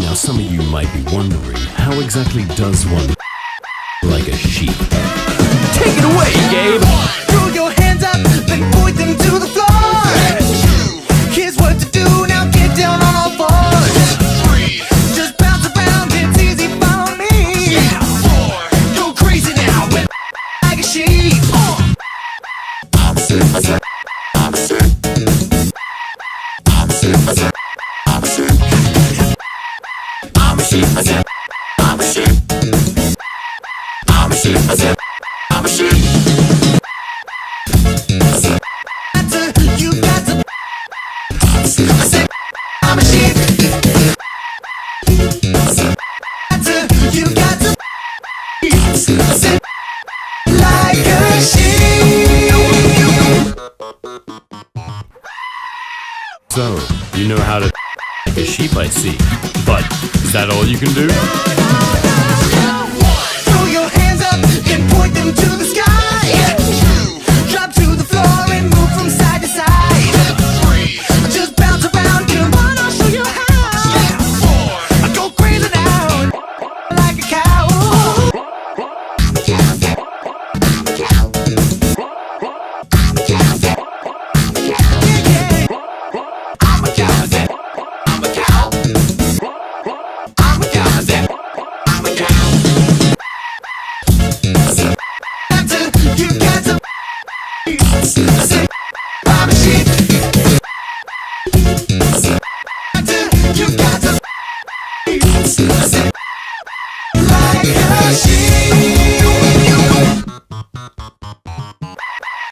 Now some of you might be wondering, how exactly does one like a sheep? Take it away, Gabe! Throw your hands up and point them to the floor. Here's what to do, now get down on all fours. Just bounce around, it's easy, follow me. Go crazy now, like a sheep. You got to. I said, I'm a sheep. You got to. I said, like a sheep. So, you know how to like a sheep, I see. But, is that all you can do? Throw your hands up and point them to the sky. Drop to the floor and move from side to side. Just bounce around, come on, I'll show you how. I go crazy now, like a cow. I'm a cow. I'm a cow. I'm a cow. I'm a cow. You got to. I said, I'm a sheep. You got to. I said, like a sheep.